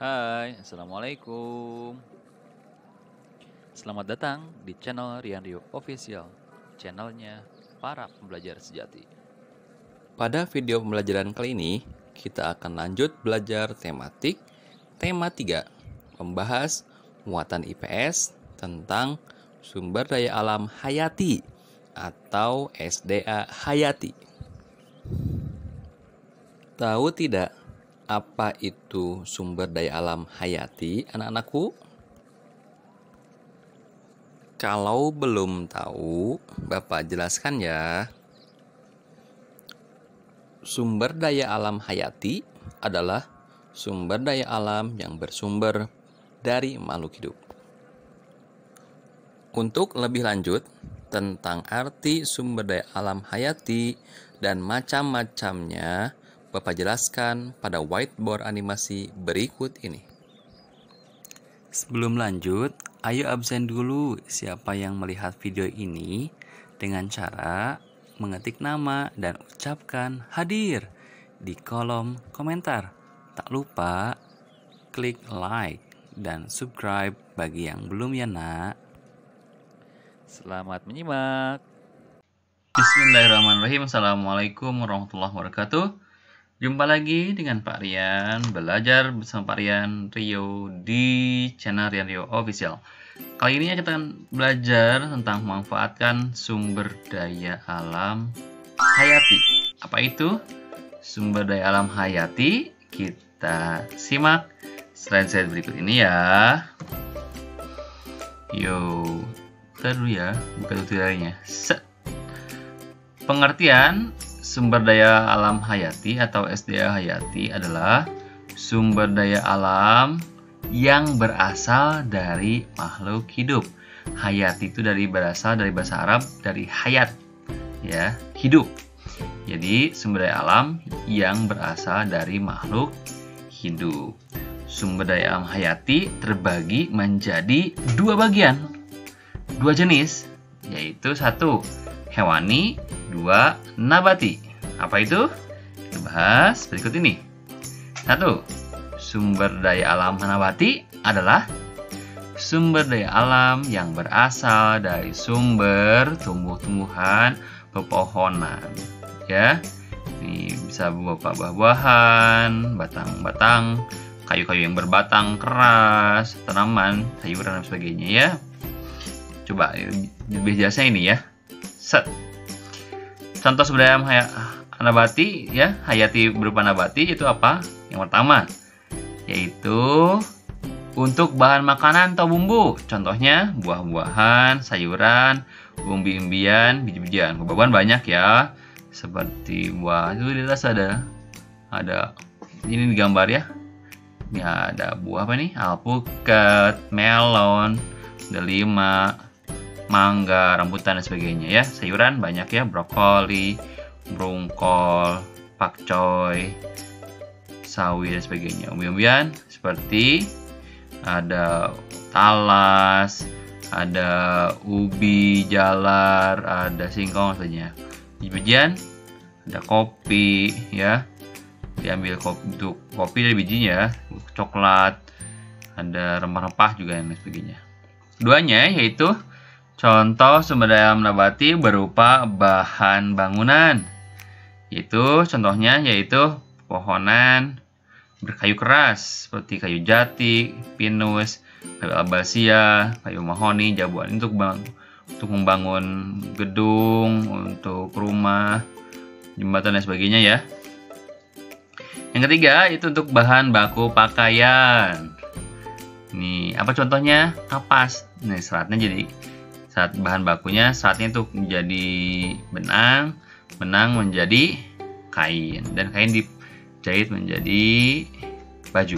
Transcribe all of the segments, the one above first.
Hai, Assalamualaikum. Selamat datang di channel Rian Rio Official, channelnya para pembelajar sejati. Pada video pembelajaran kali ini, kita akan lanjut belajar tematik tema 3, membahas muatan IPS tentang sumber daya alam hayati atau SDA hayati. Tahu tidak apa itu sumber daya alam hayati, anak-anakku? Kalau belum tahu, Bapak jelaskan ya. Sumber daya alam hayati adalah sumber daya alam yang bersumber dari makhluk hidup. Untuk lebih lanjut tentang arti sumber daya alam hayati dan macam-macamnya, Bapak jelaskan pada whiteboard animasi berikut ini. Sebelum lanjut, ayo absen dulu siapa yang melihat video ini dengan cara mengetik nama dan ucapkan hadir di kolom komentar. Tak lupa klik like dan subscribe bagi yang belum ya nak. Selamat menyimak. Bismillahirrahmanirrahim. Assalamualaikum warahmatullahi wabarakatuh. Jumpa lagi dengan Pak Rian, belajar bersama Pak Rian Rio di channel Rian Rio Official. Kali ini kita akan belajar tentang memanfaatkan sumber daya alam hayati. Apa itu sumber daya alam hayati? Kita simak slide-slide berikut ini ya. Yo, kita dulu ya, buka tutorialnya. Pengertian sumber daya alam hayati atau SDA hayati adalah sumber daya alam yang berasal dari makhluk hidup. Hayati itu berasal dari bahasa Arab dari hayat, ya, hidup. Jadi sumber daya alam yang berasal dari makhluk hidup. Sumber daya alam hayati terbagi menjadi dua bagian, dua jenis, yaitu satu hewani, 2 nabati. Apa itu? Kita bahas berikut ini. 1. Sumber daya alam nabati adalah sumber daya alam yang berasal dari sumber tumbuh-tumbuhan, pepohonan. Ya, ini bisa berupa buah-buahan, batang-batang, kayu-kayu yang berbatang keras, tanaman, sayuran dan sebagainya ya. Coba lebih jelasnya ini ya. Contoh sumber daya nabati ya, hayati berupa nabati itu apa? Yang pertama yaitu untuk bahan makanan atau bumbu. Contohnya buah-buahan, sayuran, umbi-umbian, biji-bijian. Buah-buahan banyak ya. Seperti buah itu di atas ada ini digambar ya. Ini ada buah apa nih? Alpukat, melon, delima, mangga, rambutan dan sebagainya ya. Sayuran banyak ya, brokoli, brungkol, pakcoy, sawi dan sebagainya. Umbi-umbian seperti ada talas, ada ubi jalar, ada singkong dan sebagainya. Biji-bijian ada kopi ya. Diambil kopi dari bijinya, coklat, ada rempah-rempah juga dan sebagainya. Keduanya yaitu contoh sumber daya alam nabati berupa bahan bangunan. Contohnya yaitu pohonan berkayu keras seperti kayu jati, pinus, kayu albasia, kayu mahoni, jabuan untuk membangun gedung, untuk rumah, jembatan dan sebagainya ya. Yang ketiga itu untuk bahan baku pakaian. Nih, apa contohnya? Kapas. Nih, seratnya jadi bahan bakunya, seratnya itu menjadi benang menjadi kain, dan kain dijahit menjadi baju.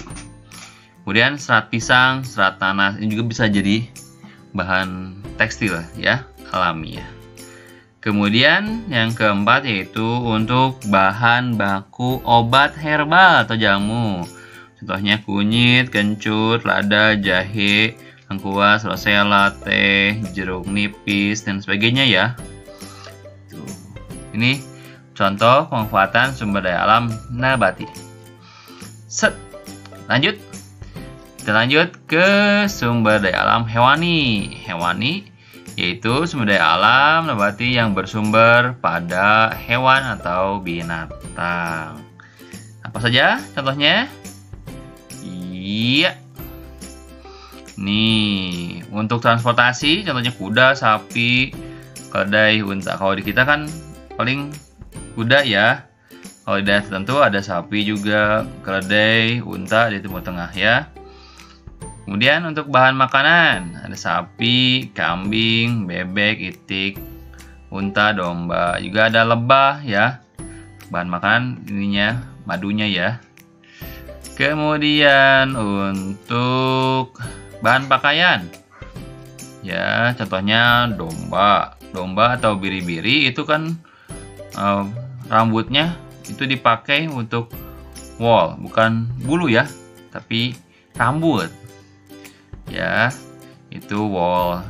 Kemudian serat pisang, serat nanas ini juga bisa jadi bahan tekstil ya, alami ya. Kemudian yang keempat yaitu untuk bahan baku obat herbal atau jamu. Contohnya kunyit, kencur, lada, jahe, lengkuas, rosella, teh, jeruk nipis dan sebagainya ya. Ini contoh pemanfaatan sumber daya alam nabati. Lanjut. Kita lanjut ke sumber daya alam hewani. Hewani yaitu sumber daya alam nabati yang bersumber pada hewan atau binatang. Apa saja contohnya? Iya. Nih, untuk transportasi contohnya kuda, sapi, keledai, unta. Kalau di kita kan paling kuda ya. Kalau di daerah tertentu ada sapi juga, keledai, unta di Timur Tengah ya. Kemudian untuk bahan makanan ada sapi, kambing, bebek, itik, unta, domba. Juga ada lebah ya. Bahan makanan ininya madunya ya. Kemudian untuk bahan pakaian ya, contohnya domba. Domba atau biri-biri itu kan rambutnya itu dipakai untuk wool, bukan bulu ya, tapi rambut. Ya, itu wool,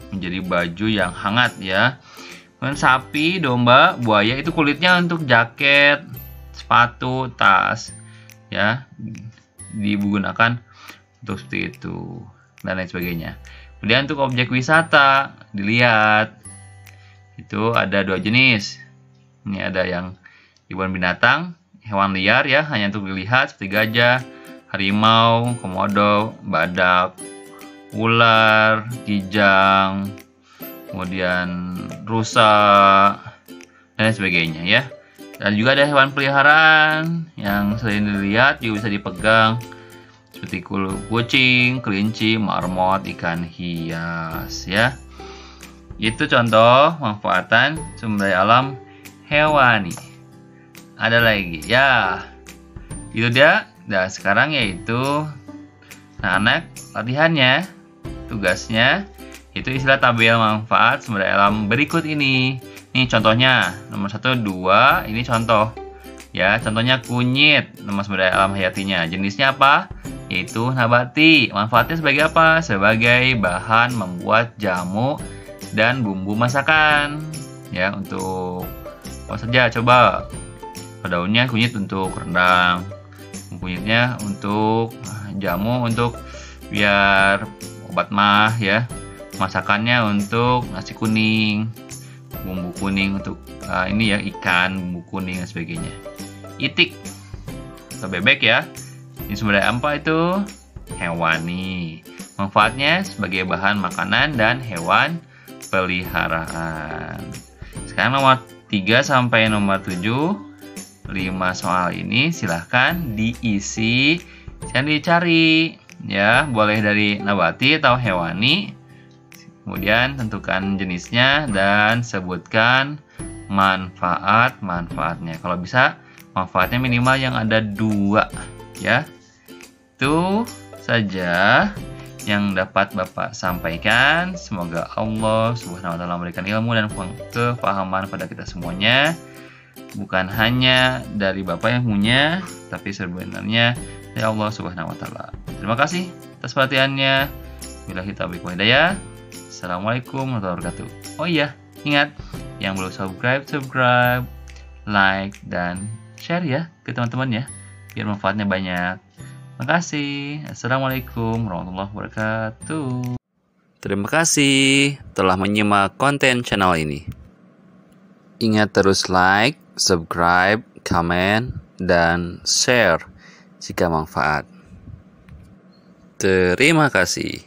menjadi baju yang hangat ya. Kemudian sapi, domba, buaya itu kulitnya untuk jaket, sepatu, tas ya, digunakan untuk seperti itu dan lain sebagainya. Kemudian untuk objek wisata dilihat itu ada 2 jenis. Ini ada yang hewan binatang, hewan liar ya, hanya untuk dilihat seperti gajah, harimau, komodo, badak, ular, kijang, kemudian rusa, dan lain sebagainya ya. Dan juga ada hewan peliharaan yang selain dilihat juga bisa dipegang seperti kucing, kelinci, marmot, ikan hias ya. Itu contoh manfaatan sumber daya alam hewani. Ada lagi ya. Itu dia. Dan sekarang yaitu anak latihannya. Tugasnya itu istilah tabel manfaat sumber daya alam berikut ini. Nih contohnya nomor 1, 2. Ini contoh ya. Contohnya kunyit, nama sumber daya alam hayatinya. Jenisnya apa? Yaitu nabati. Manfaatnya sebagai apa? Sebagai bahan membuat jamu dan bumbu masakan ya. Untuk apa saja coba? Daunnya kunyit untuk rendang, kunyitnya untuk jamu, untuk biar obat mah ya. Masakannya untuk nasi kuning, bumbu kuning untuk ini ya, ikan, bumbu kuning dan sebagainya. Itik atau bebek ya. Ini sumber daya apa itu? Hewani. Manfaatnya sebagai bahan makanan dan hewan peliharaan. Sekarang nomor 3 sampai nomor 7, 5 soal ini silahkan diisi dan dicari ya, boleh dari nabati atau hewani. Kemudian tentukan jenisnya dan sebutkan manfaatnya. Kalau bisa manfaatnya minimal yang ada 2 ya. Itu saja yang dapat Bapak sampaikan. Semoga Allah Subhanahu wa taala memberikan ilmu dan kefahaman pada kita semuanya. Bukan hanya dari Bapak yang punya, tapi sebenarnya dari Allah Subhanahu wa taala. Terima kasih atas perhatiannya. Billahi taufiq wal hidayah. Assalamualaikum warahmatullahi wabarakatuh. Oh iya, ingat yang belum subscribe, like, dan share ya ke teman-teman ya, biar manfaatnya banyak. Terima kasih. Assalamualaikum warahmatullahi wabarakatuh. Terima kasih telah menyimak konten channel ini. Ingat terus like, subscribe, comment, dan share jika manfaat. Terima kasih.